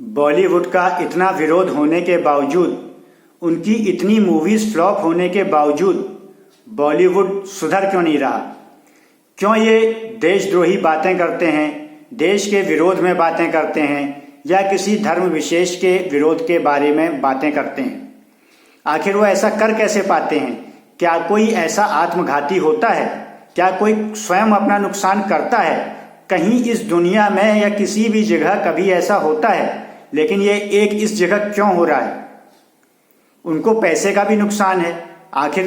बॉलीवुड का इतना विरोध होने के बावजूद, उनकी इतनी मूवीज फ्लॉप होने के बावजूद बॉलीवुड सुधर क्यों नहीं रहा? क्यों ये देशद्रोही बातें करते हैं, देश के विरोध में बातें करते हैं, या किसी धर्म विशेष के विरोध के बारे में बातें करते हैं? आखिर वो ऐसा कर कैसे पाते हैं? क्या कोई ऐसा आत्मघाती होता है? क्या कोई स्वयं अपना नुकसान करता है? कहीं इस दुनिया में या किसी भी जगह कभी ऐसा होता है? लेकिन ये एक इस जगह क्यों हो रहा है? उनको पैसे का भी नुकसान है। आखिर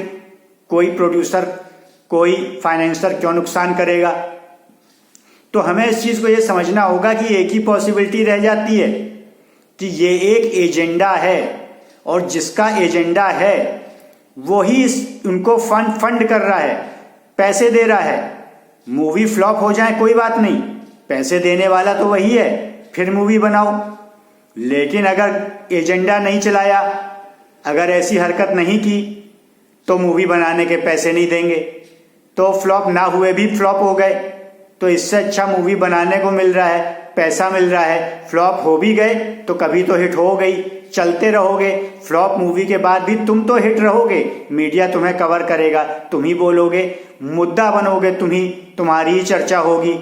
कोई प्रोड्यूसर, कोई फाइनेंसर क्यों नुकसान करेगा? तो हमें इस चीज को ये समझना होगा कि एक ही पॉसिबिलिटी रह जाती है कि ये एक एजेंडा है, और जिसका एजेंडा है वो ही उनको फंड कर रहा है, पैसे दे रहा है। मूवी फ्लॉप हो जाए कोई बात नहीं, पैसे देने वाला तो वही है, फिर मूवी बनाओ। लेकिन अगर एजेंडा नहीं चलाया, अगर ऐसी हरकत नहीं की, तो मूवी बनाने के पैसे नहीं देंगे, तो फ्लॉप ना हुए भी फ्लॉप हो गए। तो इससे अच्छा मूवी बनाने को मिल रहा है, पैसा मिल रहा है। फ्लॉप हो भी गए तो कभी तो हिट हो गई, चलते रहोगे। फ्लॉप मूवी के बाद भी तुम तो हिट रहोगे, मीडिया तुम्हें कवर करेगा, तुम ही बोलोगे, मुद्दा बनोगे तुम ही, तुम्हारी ही चर्चा होगी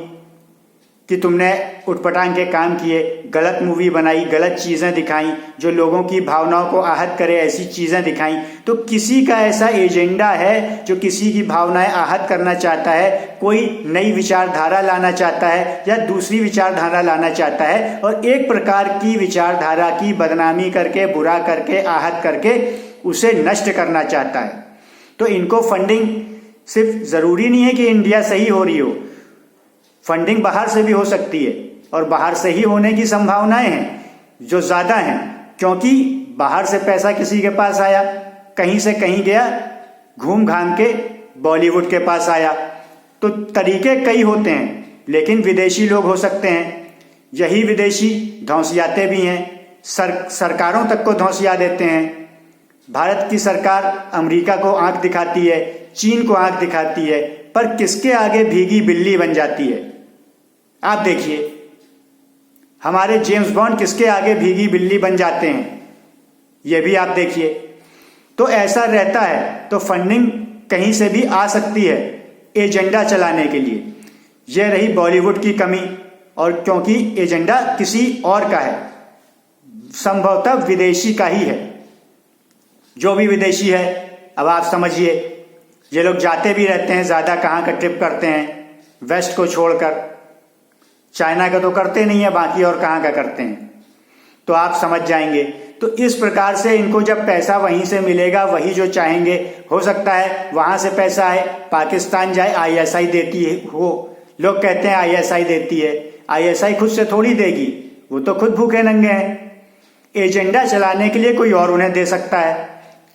कि तुमने उटपटांग के काम किए, गलत मूवी बनाई, गलत चीज़ें दिखाई, जो लोगों की भावनाओं को आहत करे, ऐसी चीज़ें दिखाई। तो किसी का ऐसा एजेंडा है जो किसी की भावनाएं आहत करना चाहता है, कोई नई विचारधारा लाना चाहता है या दूसरी विचारधारा लाना चाहता है, और एक प्रकार की विचारधारा की बदनामी करके, बुरा करके, आहत करके उसे नष्ट करना चाहता है। तो इनको फंडिंग सिर्फ ज़रूरी नहीं है कि इंडिया से ही हो रही हो, फंडिंग बाहर से भी हो सकती है, और बाहर से ही होने की संभावनाएं हैं जो ज़्यादा हैं, क्योंकि बाहर से पैसा किसी के पास आया, कहीं से कहीं गया, घूम घाम के बॉलीवुड के पास आया। तो तरीके कई होते हैं, लेकिन विदेशी लोग हो सकते हैं। यही विदेशी धौंसियाते भी हैं, सरकारों तक को धौंसिया देते हैं। भारत की सरकार अमेरिका को आंख दिखाती है, चीन को आंख दिखाती है, पर किसके आगे भीगी बिल्ली बन जाती है? आप देखिए, हमारे जेम्स बॉन्ड किसके आगे भीगी बिल्ली बन जाते हैं, यह भी आप देखिए। तो ऐसा रहता है। तो फंडिंग कहीं से भी आ सकती है एजेंडा चलाने के लिए। यह रही बॉलीवुड की कमी, और क्योंकि एजेंडा किसी और का है, संभवतः विदेशी का ही है। जो भी विदेशी है, अब आप समझिए, ये लोग जाते भी रहते हैं, ज़्यादा कहाँ का ट्रिप करते हैं वेस्ट को छोड़कर। चाइना का तो करते नहीं है, बाकी और कहाँ का करते हैं, तो आप समझ जाएंगे। तो इस प्रकार से इनको जब पैसा वहीं से मिलेगा, वही जो चाहेंगे, हो सकता है वहाँ से पैसा आए, पाकिस्तान जाए, आईएसआई देती है हो। लोग कहते हैं आईएसआई देती है, आईएसआई खुद से थोड़ी देगी, वो तो खुद भूखे नंगे हैं। एजेंडा चलाने के लिए कोई और उन्हें दे सकता है,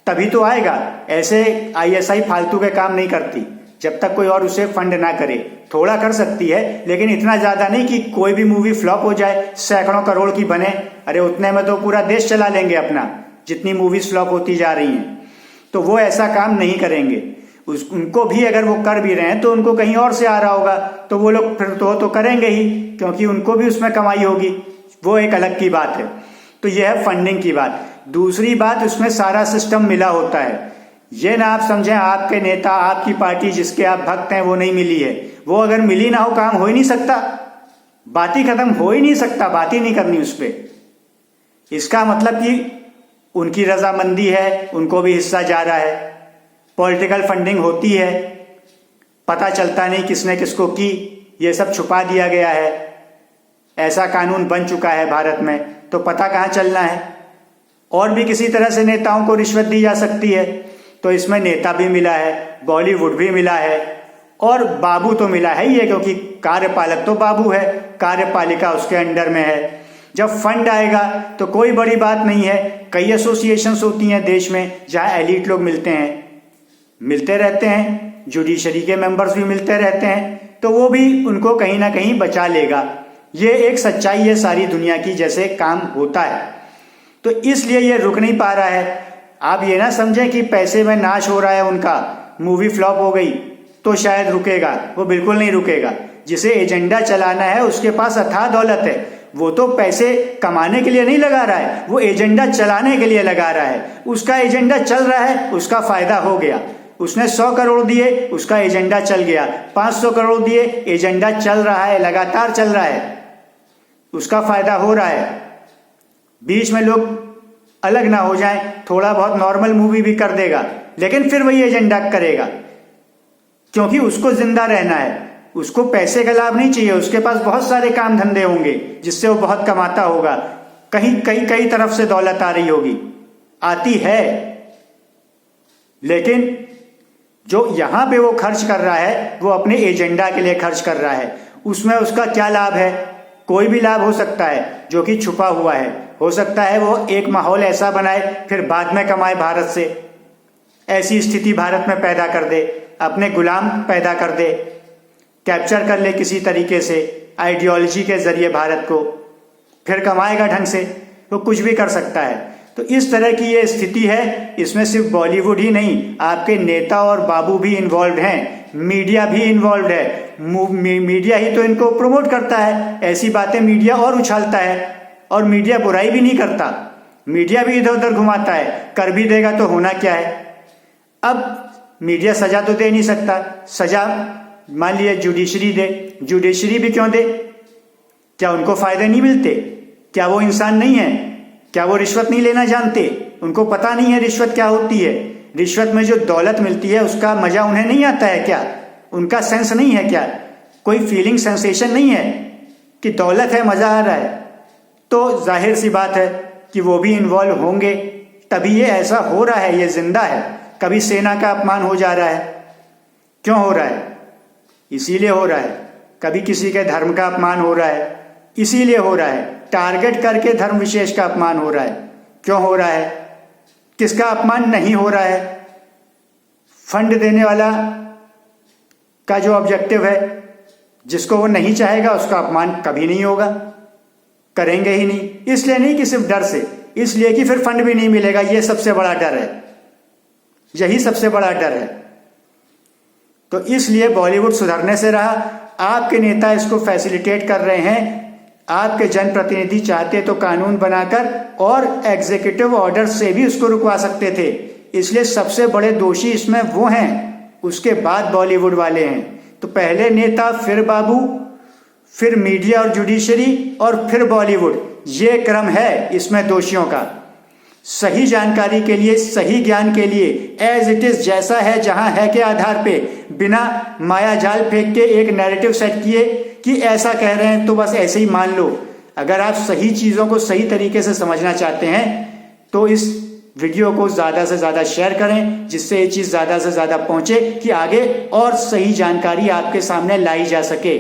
तभी तो आएगा। ऐसे आईएसआई फालतू के काम नहीं करती, जब तक कोई और उसे फंड ना करे। थोड़ा कर सकती है, लेकिन इतना ज्यादा नहीं कि कोई भी मूवी फ्लॉप हो जाए, सैकड़ों करोड़ की बने। अरे उतने में तो पूरा देश चला लेंगे अपना, जितनी मूवीज फ्लॉप होती जा रही हैं। तो वो ऐसा काम नहीं करेंगे। उनको भी अगर वो कर भी रहे हैं तो उनको कहीं और से आ रहा होगा, तो वो लोग फिर तो करेंगे ही, क्योंकि उनको भी उसमें कमाई होगी। वो एक अलग की बात है। तो यह है फंडिंग की बात। दूसरी बात, उसमें सारा सिस्टम मिला होता है। ये ना आप समझें आपके नेता, आपकी पार्टी जिसके आप भक्त हैं, वो नहीं मिली है। वो अगर मिली ना हो, काम हो ही नहीं सकता, बात ही खत्म, हो ही नहीं सकता, बात ही नहीं करनी उस पर। इसका मतलब कि उनकी रजामंदी है, उनको भी हिस्सा जा रहा है। पॉलिटिकल फंडिंग होती है, पता चलता नहीं किसने किसको की, ये सब छुपा दिया गया है। ऐसा कानून बन चुका है भारत में, तो पता कहाँ चलना है। और भी किसी तरह से नेताओं को रिश्वत दी जा सकती है। तो इसमें नेता भी मिला है, बॉलीवुड भी मिला है, और बाबू तो मिला है ही है, क्योंकि कार्यपालक तो बाबू है, कार्यपालिका उसके अंडर में है। जब फंड आएगा तो कोई बड़ी बात नहीं है। कई एसोसिएशंस होती हैं देश में, जहां एलीट लोग मिलते रहते हैं, जुडिशरी के मेंबर्स भी मिलते रहते हैं, तो वो भी उनको कहीं ना कहीं बचा लेगा। ये एक सच्चाई है सारी दुनिया की, जैसे काम होता है। तो इसलिए ये रुक नहीं पा रहा है। आप ये ना समझें कि पैसे में नाश हो रहा है उनका, मूवी फ्लॉप हो गई तो शायद रुकेगा, वो बिल्कुल नहीं रुकेगा। जिसे एजेंडा चलाना है उसके पास अथाह दौलत है, वो तो पैसे कमाने के लिए नहीं लगा रहा है, वो एजेंडा चलाने के लिए लगा रहा है। उसका एजेंडा चल रहा है, उसका फायदा हो गया। उसने 100 करोड़ दिए, उसका एजेंडा चल गया। 500 करोड़ दिए, एजेंडा चल रहा है, लगातार चल रहा है, उसका फायदा हो रहा है। बीच में लोग अलग ना हो जाएं, थोड़ा बहुत नॉर्मल मूवी भी कर देगा, लेकिन फिर वही एजेंडा करेगा, क्योंकि उसको जिंदा रहना है। उसको पैसे का लाभ नहीं चाहिए, उसके पास बहुत सारे काम धंधे होंगे जिससे वो बहुत कमाता होगा। कहीं कई तरफ से दौलत आ रही होगी, आती है, लेकिन जो यहां पे वो खर्च कर रहा है वो अपने एजेंडा के लिए खर्च कर रहा है। उसमें उसका क्या लाभ है? कोई भी लाभ हो सकता है जो कि छुपा हुआ है। हो सकता है वो एक माहौल ऐसा बनाए, फिर बाद में कमाए भारत से, ऐसी स्थिति भारत में पैदा कर दे, अपने गुलाम पैदा कर दे, कैप्चर कर ले किसी तरीके से आइडियोलॉजी के जरिए भारत को, फिर कमाएगा ढंग से। तो कुछ भी कर सकता है। तो इस तरह की ये स्थिति है। इसमें सिर्फ बॉलीवुड ही नहीं, आपके नेता और बाबू भी इन्वॉल्व हैं, मीडिया भी इन्वॉल्व है। मीडिया ही तो इनको प्रमोट करता है, ऐसी बातें मीडिया और उछालता है। और मीडिया बुराई भी नहीं करता, मीडिया भी इधर उधर घुमाता है। कर भी देगा तो होना क्या है? अब मीडिया सजा तो दे नहीं सकता, सजा मान लिया जुडिशरी दे, जुडिशरी भी क्यों दे? क्या उनको फायदे नहीं मिलते? क्या वो इंसान नहीं है? क्या वो रिश्वत नहीं लेना जानते? उनको पता नहीं है रिश्वत क्या होती है? रिश्वत में जो दौलत मिलती है उसका मजा उन्हें नहीं आता है क्या? उनका सेंस नहीं है क्या? कोई फीलिंग सेंसेशन नहीं है कि दौलत है, मजा आ रहा है? तो जाहिर सी बात है कि वो भी इन्वॉल्व होंगे, तभी ये ऐसा हो रहा है, ये जिंदा है। कभी सेना का अपमान हो जा रहा है, क्यों हो रहा है? इसीलिए हो रहा है। कभी किसी के धर्म का अपमान हो रहा है, इसीलिए हो रहा है। टारगेट करके धर्म विशेष का अपमान हो रहा है, क्यों हो रहा है? किसका अपमान नहीं हो रहा है? फंड देने वाला का जो ऑब्जेक्टिव है, जिसको वो नहीं चाहेगा उसका अपमान कभी नहीं होगा, करेंगे ही नहीं। इसलिए नहीं कि सिर्फ डर से, इसलिए कि फिर फंड भी नहीं मिलेगा। ये सबसे बड़ा डर है, यही सबसे बड़ा डर है। तो इसलिए बॉलीवुड सुधरने से रहा। आपके नेता इसको फैसिलिटेट कर रहे हैं। आपके जनप्रतिनिधि चाहते तो कानून बनाकर और एग्जीक्यूटिव ऑर्डर से भी उसको रुकवा सकते थे। इसलिए सबसे बड़े दोषी इसमें वो हैं, उसके बाद बॉलीवुड वाले हैं। तो पहले नेता, फिर बाबू, फिर मीडिया और जुडिशरी, और फिर बॉलीवुड। ये क्रम है इसमें दोषियों का। सही जानकारी के लिए, सही ज्ञान के लिए, एज इट इज, जैसा है जहां है के आधार पे, बिना माया जाल फेंक के एक नैरेटिव सेट किए कि ऐसा कह रहे हैं तो बस ऐसे ही मान लो। अगर आप सही चीजों को सही तरीके से समझना चाहते हैं तो इस वीडियो को ज्यादा से ज्यादा शेयर करें, जिससे ये चीज ज्यादा से ज्यादा पहुंचे कि आगे और सही जानकारी आपके सामने लाई जा सके।